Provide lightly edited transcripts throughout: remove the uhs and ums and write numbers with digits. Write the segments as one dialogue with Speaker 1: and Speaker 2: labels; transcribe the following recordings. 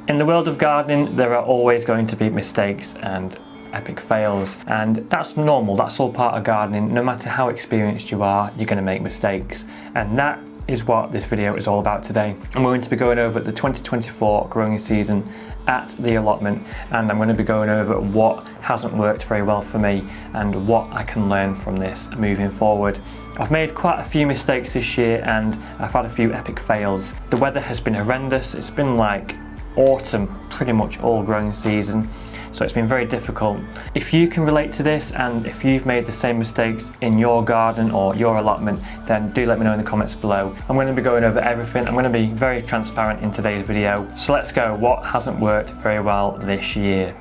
Speaker 1: In the world of gardening, there are always going to be mistakes and epic fails, and that's normal. That's all part of gardening. No matter how experienced you are, you're going to make mistakes, and that is what this video is all about today. I'm going to be going over the 2024 growing season at the allotment, and I'm going to be going over what hasn't worked very well for me and what I can learn from this moving forward. I've made quite a few mistakes this year and I've had a few epic fails. The weather has been horrendous. It's been like autumn pretty much all growing season, so it's been very difficult. If you can relate to this and if you've made the same mistakes in your garden or your allotment, then do let me know in the comments below. I'm going to be going over everything. I'm going to be very transparent in today's video. So let's go. What hasn't worked very well this year?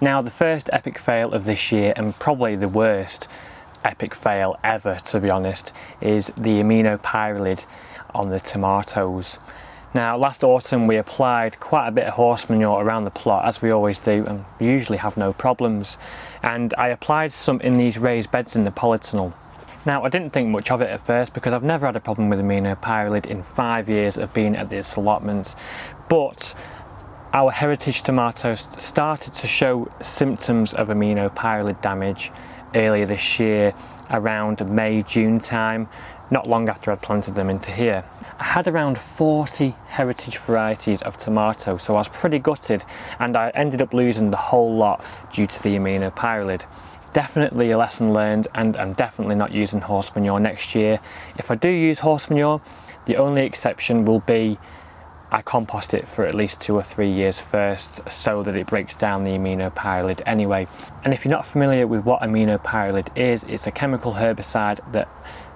Speaker 1: Now, the first epic fail of this year, and probably the worst epic fail ever to be honest, is the aminopyralid on the tomatoes. Now, last autumn we applied quite a bit of horse manure around the plot, as we always do, and we usually have no problems. And I applied some in these raised beds in the polytunnel. Now, I didn't think much of it at first because I've never had a problem with aminopyralid in 5 years of being at this allotment. But our heritage tomatoes started to show symptoms of aminopyralid damage earlier this year, around May, June time, not long after I'd planted them into here. I had around 40 heritage varieties of tomato, so I was pretty gutted, and I ended up losing the whole lot due to the aminopyralid. Definitely a lesson learned, and I'm definitely not using horse manure next year. If I do use horse manure, the only exception will be I compost it for at least 2 or 3 years first so that it breaks down the aminopyralid anyway. And if you're not familiar with what aminopyralid is, it's a chemical herbicide that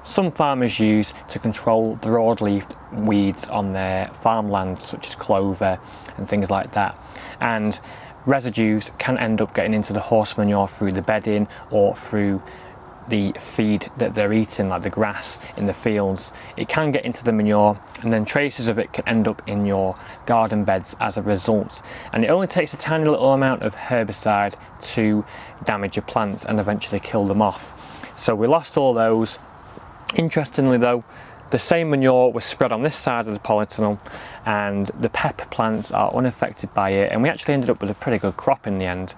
Speaker 1: some farmers use to control broadleaf weeds on their farmland, such as clover and things like that. And residues can end up getting into the horse manure through the bedding or through the feed that they're eating, like the grass in the fields. It can get into the manure, and then traces of it can end up in your garden beds as a result. And it only takes a tiny little amount of herbicide to damage your plants and eventually kill them off. So we lost all those. Interestingly though, the same manure was spread on this side of the polytunnel, and the pepper plants are unaffected by it, and we actually ended up with a pretty good crop in the end.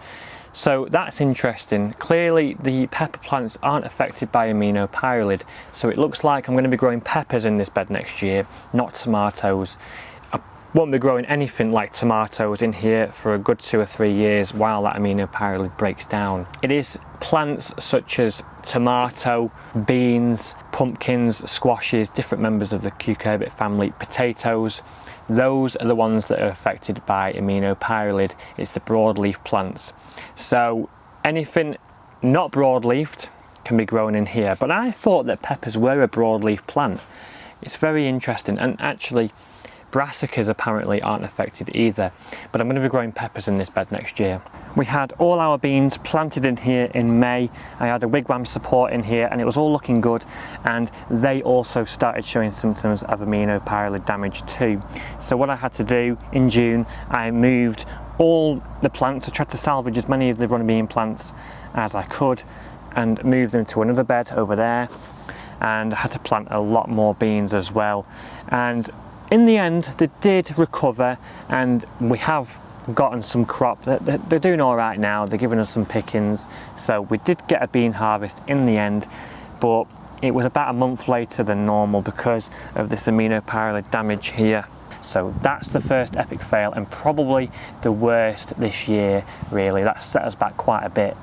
Speaker 1: So that's interesting. Clearly the pepper plants aren't affected by aminopyralid, so it looks like I'm going to be growing peppers in this bed next year, not tomatoes. I won't be growing anything like tomatoes in here for a good 2 or 3 years while that aminopyralid breaks down. It is plants such as tomato, beans, pumpkins, squashes, different members of the cucurbit family, potatoes. Those are the ones that are affected by aminopyralid. It's the broadleaf plants. So anything not broadleafed can be grown in here. But I thought that peppers were a broadleaf plant. It's very interesting, and actually brassicas apparently aren't affected either. But I'm going to be growing peppers in this bed next year. We had all our beans planted in here in May. I had a wigwam support in here and it was all looking good, and they also started showing symptoms of aminopyralid damage too. So what I had to do in June, I moved all the plants. I tried to salvage as many of the running bean plants as I could and move them to another bed over there, and I had to plant a lot more beans as well. And in the end they did recover, and we have gotten some crop. They're doing all right now. They're giving us some pickings, so we did get a bean harvest in the end, but it was about a month later than normal because of this aminopyralid damage here. So that's the first epic fail, and probably the worst this year really. That set us back quite a bit.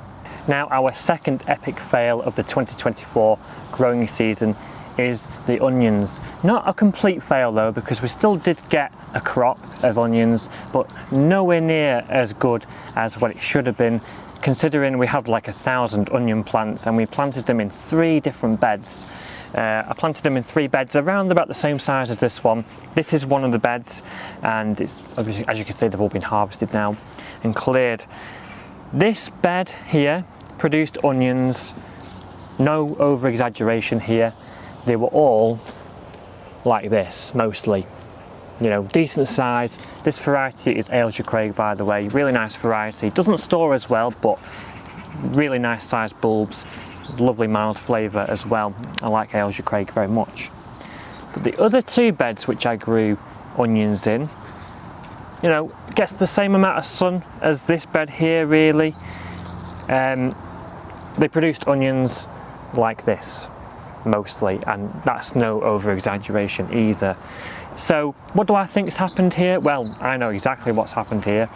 Speaker 1: Now, our second epic fail of the 2024 growing season is the onions. Not a complete fail though, because we still did get a crop of onions, but nowhere near as good as what it should have been, considering we had like 1,000 onion plants and we planted them in 3 different beds. I planted them in 3 beds around about the same size as this one. This is one of the beds, and it's obviously, as you can see, they've all been harvested now and cleared. This bed here produced onions, no over exaggeration here. They were all like this, mostly, you know, decent size. This variety is Ayleshire Craig, by the way, really nice variety. Doesn't store as well, but really nice sized bulbs, lovely mild flavour as well. I like Ayleshire Craig very much. But the other 2 beds which I grew onions in you know, gets the same amount of sun as this bed here really. They produced onions like this mostly, and that's no over exaggeration either. So what do I think has happened here? Well, I know exactly what's happened here,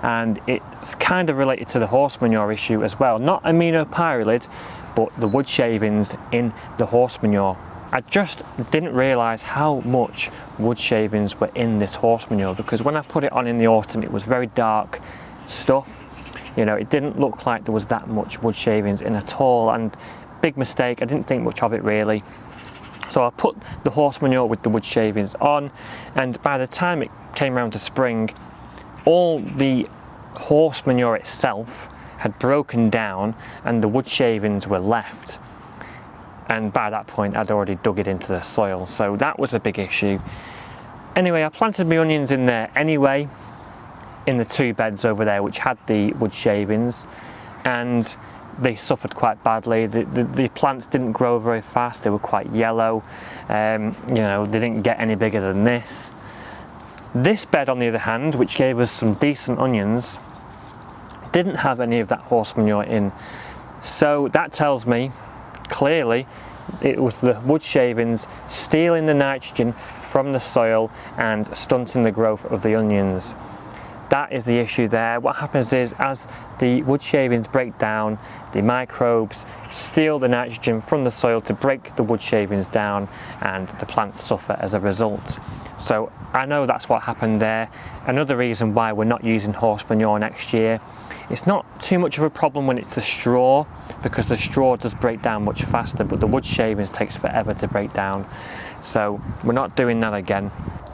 Speaker 1: and it's kind of related to the horse manure issue as well. Not aminopyralid, but the wood shavings in the horse manure. I just didn't realise how much wood shavings were in this horse manure, because when I put it on in the autumn it was very dark stuff. You know, it didn't look like there was that much wood shavings in at all, and big mistake, I didn't think much of it really. So I put the horse manure with the wood shavings on, and by the time it came around to spring, all the horse manure itself had broken down and the wood shavings were left. And by that point I'd already dug it into the soil, so that was a big issue. Anyway, I planted my onions in there anyway, in the 2 beds over there which had the wood shavings, and they suffered quite badly. The plants didn't grow very fast, they were quite yellow. You know, they didn't get any bigger than this. This bed on the other hand, which gave us some decent onions, didn't have any of that horse manure in. So that tells me clearly it was the wood shavings stealing the nitrogen from the soil and stunting the growth of the onions. That is the issue there. What happens is, as the wood shavings break down, the microbes steal the nitrogen from the soil to break the wood shavings down, and the plants suffer as a result. So I know that's what happened there. Another reason why we're not using horse manure next year, it's not too much of a problem when it's the straw, because the straw does break down much faster, but the wood shavings takes forever to break down. So we're not doing that again.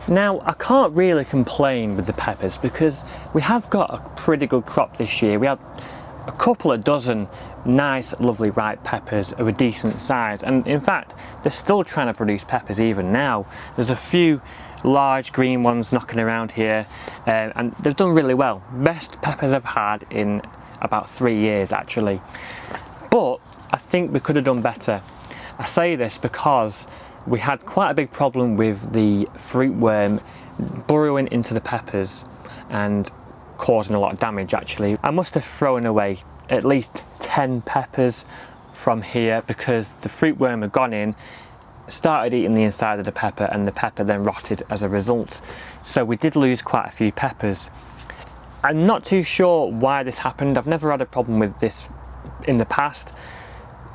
Speaker 1: Now, I can't really complain with the peppers because we have got a pretty good crop this year. We had a couple of dozen nice, lovely ripe peppers of a decent size, and in fact, they're still trying to produce peppers even now. There's a few large green ones knocking around here, and they've done really well. Best peppers I've had in about 3 years actually. But I think we could have done better. I say this because we had quite a big problem with the fruit worm burrowing into the peppers and causing a lot of damage actually. I must have thrown away at least 10 peppers from here because the fruit worm had gone in, started eating the inside of the pepper, and the pepper then rotted as a result. So we did lose quite a few peppers. I'm not too sure why this happened. I've never had a problem with this in the past.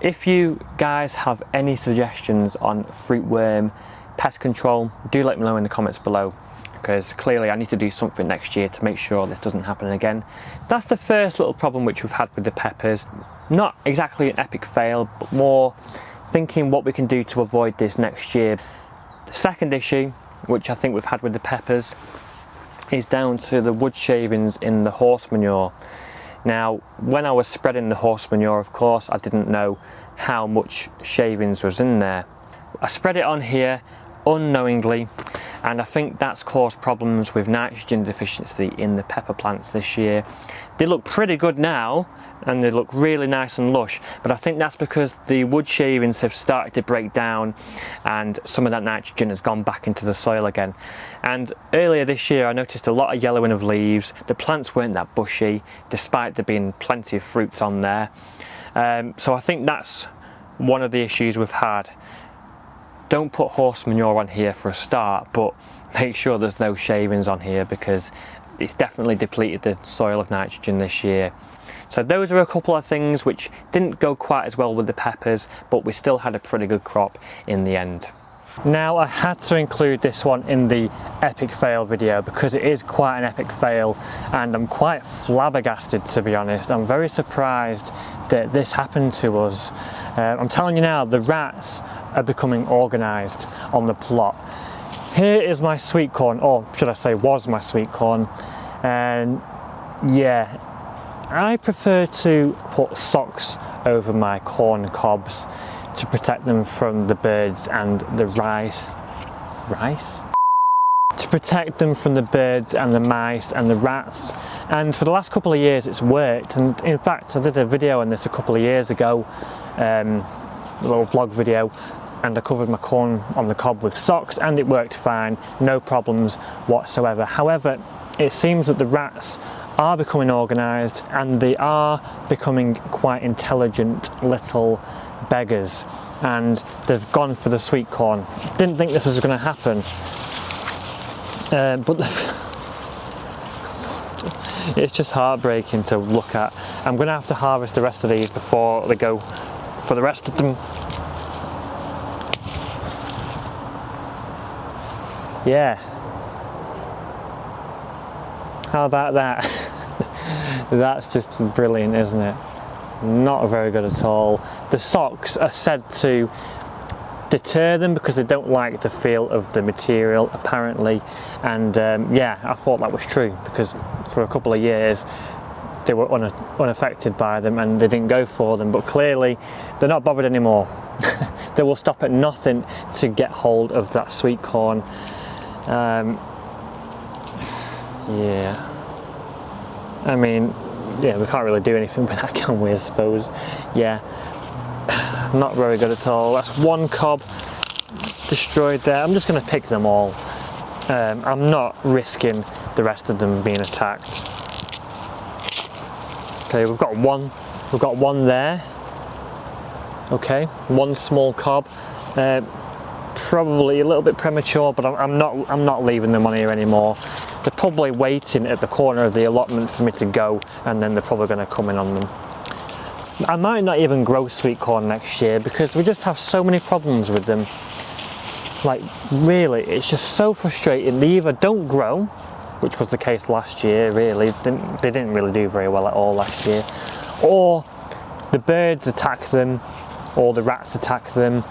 Speaker 1: If you guys have any suggestions on fruit worm pest control, do let me know in the comments below, because clearly I need to do something next year to make sure this doesn't happen again. That's the first little problem which we've had with the peppers. Not exactly an epic fail, but more thinking what we can do to avoid this next year. The second issue, which I think we've had with the peppers, is down to the wood shavings in the horse manure. Now, when I was spreading the horse manure, of course, I didn't know how much shavings was in there. I spread it on here unknowingly, and I think that's caused problems with nitrogen deficiency in the pepper plants this year. They look pretty good now, and they look really nice and lush, but I think that's because the wood shavings have started to break down and some of that nitrogen has gone back into the soil again. And earlier this year I noticed a lot of yellowing of leaves. The plants weren't that bushy despite there being plenty of fruits on there. So I think that's one of the issues we've had. Don't put horse manure on here for a start, but make sure there's no shavings on here because it's definitely depleted the soil of nitrogen this year. So those are a couple of things which didn't go quite as well with the peppers, but we still had a pretty good crop in the end. Now, I had to include this one in the epic fail video because it is quite an epic fail, and I'm quite flabbergasted, to be honest. I'm very surprised that this happened to us. I'm telling you now, the rats are becoming organised on the plot. Here is my sweet corn, or should I say was my sweet corn, and yeah, I prefer to put socks over my corn cobs to protect them from the birds and the rice? To protect them from the birds and the mice and the rats. And for the last couple of years it's worked, and in fact I did a video on this a couple of years ago, a little vlog video, and I covered my corn on the cob with socks and it worked fine, no problems whatsoever. However, it seems that the rats are becoming organised and they are becoming quite intelligent little beggars, and they've gone for the sweet corn. Didn't think this was going to happen, but it's just heartbreaking to look at. I'm going to have to harvest the rest of these before they go for the rest of them. Yeah. How about that? That's just brilliant, isn't it? Not very good at all. The socks are said to deter them because they don't like the feel of the material, apparently. And yeah, I thought that was true, because for a couple of years they were unaffected by them and they didn't go for them, but clearly they're not bothered anymore. They will stop at nothing to get hold of that sweet corn. Yeah, I mean, yeah, we can't really do anything with that, can we, I suppose? Yeah, not very good at all. That's one cob destroyed there. I'm just going to pick them all. I'm not risking the rest of them being attacked. Okay, we've got one there. Okay, one small cob. Probably a little bit premature, but I'm not leaving them on here anymore. They're probably waiting at the corner of the allotment for me to go, and then they're probably going to come in on them. I might not even grow sweet corn next year because we just have so many problems with them. Like, really, it's just so frustrating. They either don't grow, which was the case last year, really. They didn't really do very well at all last year. Or the birds attack them, or the rats attack them,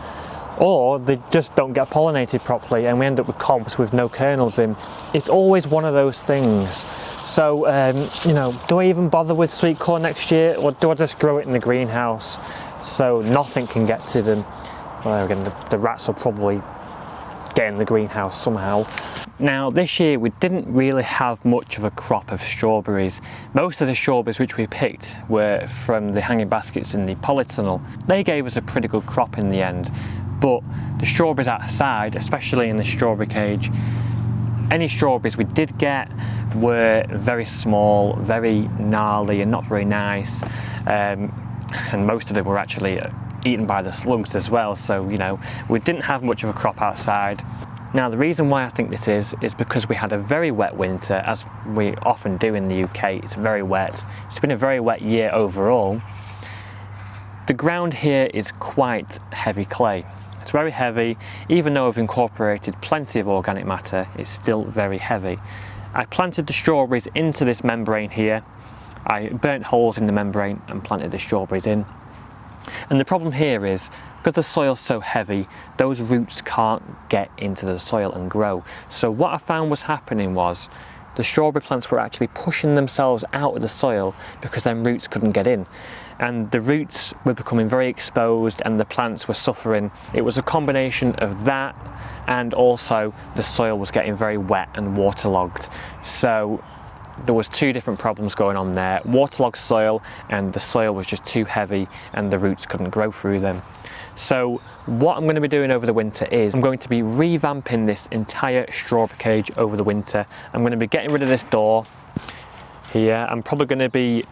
Speaker 1: or they just don't get pollinated properly and we end up with cobs with no kernels in. It's always one of those things. So, you know, do I even bother with sweet corn next year, or do I just grow it in the greenhouse so nothing can get to them? Well, again, the rats will probably get in the greenhouse somehow. Now, this year we didn't really have much of a crop of strawberries. Most of the strawberries which we picked were from the hanging baskets in the polytunnel. They gave us a pretty good crop in the end. But the strawberries outside, especially in the strawberry cage, any strawberries we did get were very small, very gnarly and not very nice. And most of them were actually eaten by the slugs as well. So, you know, we didn't have much of a crop outside. Now, the reason why I think this is because we had a very wet winter, as we often do in the UK. It's very wet. It's been a very wet year overall. The ground here is quite heavy clay. It's very heavy. Even though I've incorporated plenty of organic matter, it's still very heavy. I planted the strawberries into this membrane here. I burnt holes in the membrane and planted the strawberries in. And the problem here is, because the soil's so heavy, those roots can't get into the soil and grow. So what I found was happening was, the strawberry plants were actually pushing themselves out of the soil because them roots couldn't get in. And the roots were becoming very exposed and the plants were suffering. It was a combination of that, and also the soil was getting very wet and waterlogged. So there was two different problems going on there: waterlogged soil, and the soil was just too heavy and the roots couldn't grow through them. So what I'm going to be doing over the winter is I'm going to be revamping this entire strawberry cage over the winter. I'm going to be getting rid of this door here. I'm probably going to be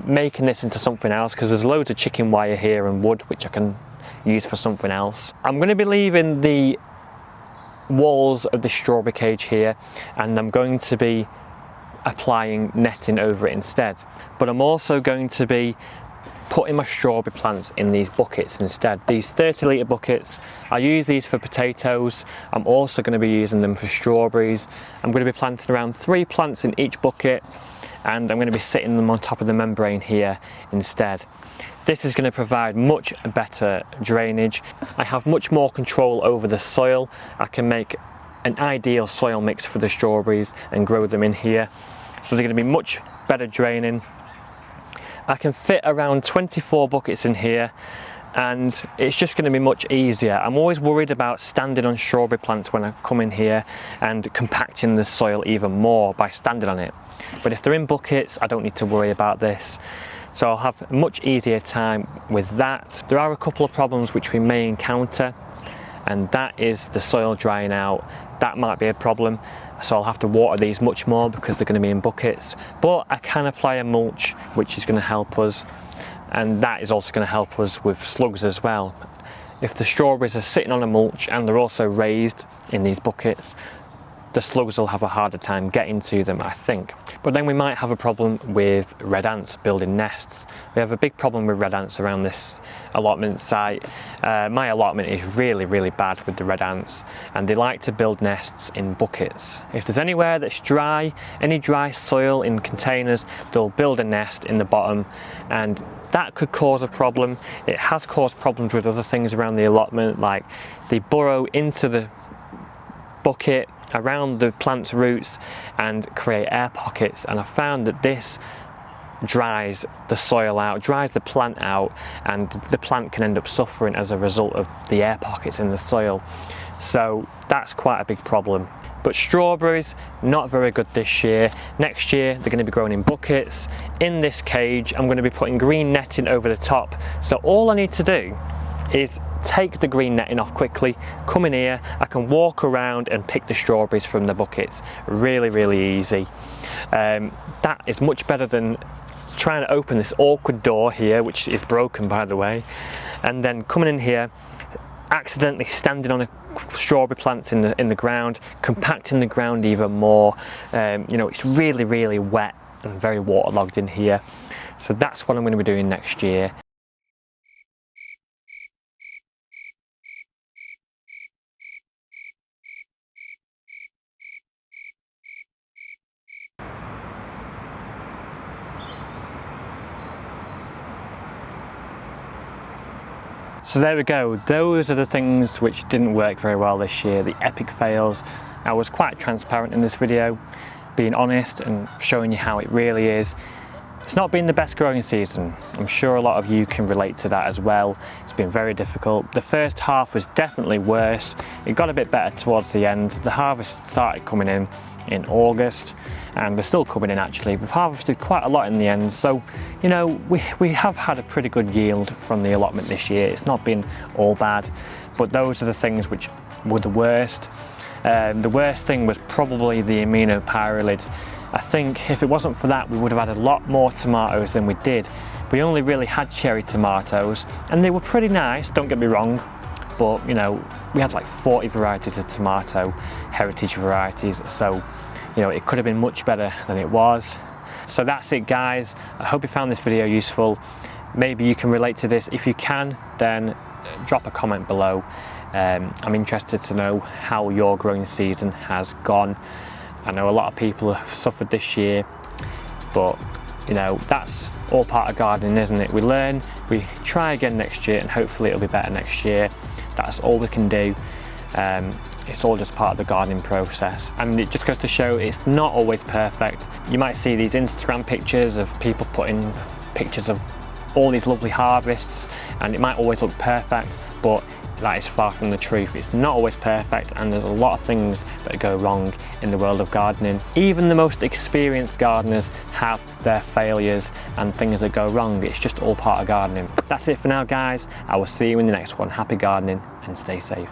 Speaker 1: making this into something else because there's loads of chicken wire here and wood which I can use for something else. I'm going to be leaving the walls of the strawberry cage here, and I'm going to be applying netting over it instead. But I'm also going to be putting my strawberry plants in these buckets instead. These 30-litre buckets, I use these for potatoes. I'm also going to be using them for strawberries. I'm going to be planting around 3 plants in each bucket, and I'm going to be sitting them on top of the membrane here instead. This is going to provide much better drainage. I have much more control over the soil. I can make an ideal soil mix for the strawberries and grow them in here. So they're going to be much better draining. I can fit around 24 buckets in here, and it's just going to be much easier. I'm always worried about standing on strawberry plants when I come in here and compacting the soil even more by standing on it. But if they're in buckets, I don't need to worry about this. So I'll have a much easier time with that. There are a couple of problems which we may encounter, and that is the soil drying out. That might be a problem. so I'll have to water these much more because they're going to be in buckets. But I can apply a mulch, which is going to help us, and that is also going to help us with slugs as well. If the strawberries are sitting on a mulch and they're also raised in these buckets, the slugs will have a harder time getting to them, I think. But then we might have a problem with red ants building nests. We have a big problem with red ants around this allotment site. My allotment is really bad with the red ants, and they like to build nests in buckets. If there's anywhere that's dry, any dry soil in containers, they'll build a nest in the bottom, and that could cause a problem. It has caused problems with other things around the allotment, like they burrow into the bucket around the plant's roots and create air pockets, and I found that this dries the soil out, dries the plant out, and the plant can end up suffering as a result of the air pockets in the soil. So that's quite a big problem. But strawberries, not very good this year. Next year they're going to be grown in buckets. In this cage I'm going to be putting green netting over the top, so all I need to do is take the green netting off quickly, come in here, I can walk around and pick the strawberries from the buckets. Really easy. That is much better than trying to open this awkward door here, which is broken by the way, and then coming in here, accidentally standing on a strawberry plants in the ground, compacting the ground even more. You know, it's really wet and very waterlogged in here. So that's what I'm going to be doing next year. So there we go, those are the things which didn't work very well this year, the epic fails. I was quite transparent in this video, being honest and showing you how it really is. It's not been the best growing season. I'm sure a lot of you can relate to that as well. It's been very difficult. The first half was definitely worse. It got a bit better towards the end. The harvest started coming in August, and they're still coming in actually. We've harvested quite a lot in the end, so you know, we have had a pretty good yield from the allotment this year. It's not been all bad, but those are the things which were the worst. The worst thing was probably the aminopyralid. I think if it wasn't for that, we would have had a lot more tomatoes than we did. We only really had cherry tomatoes, and they were pretty nice, don't get me wrong, but you know, we had like 40 varieties of tomato, heritage varieties, so you know, it could have been much better than it was. So that's it guys, I hope you found this video useful. Maybe you can relate to this. If you can, then drop a comment below. I'm interested to know how your growing season has gone. I know a lot of people have suffered this year, but you know, that's all part of gardening, isn't it? We learn, we try again next year, and hopefully it'll be better next year. That's all we can do. It's all just part of the gardening process, and it just goes to show it's not always perfect. You might see these Instagram pictures of people putting pictures of all these lovely harvests, and it might always look perfect, but that is far from the truth. It's not always perfect, and there's a lot of things that go wrong in the world of gardening. Even the most experienced gardeners have their failures and things that go wrong. It's just all part of gardening. That's it for now guys. I will see you in the next one. Happy gardening and stay safe.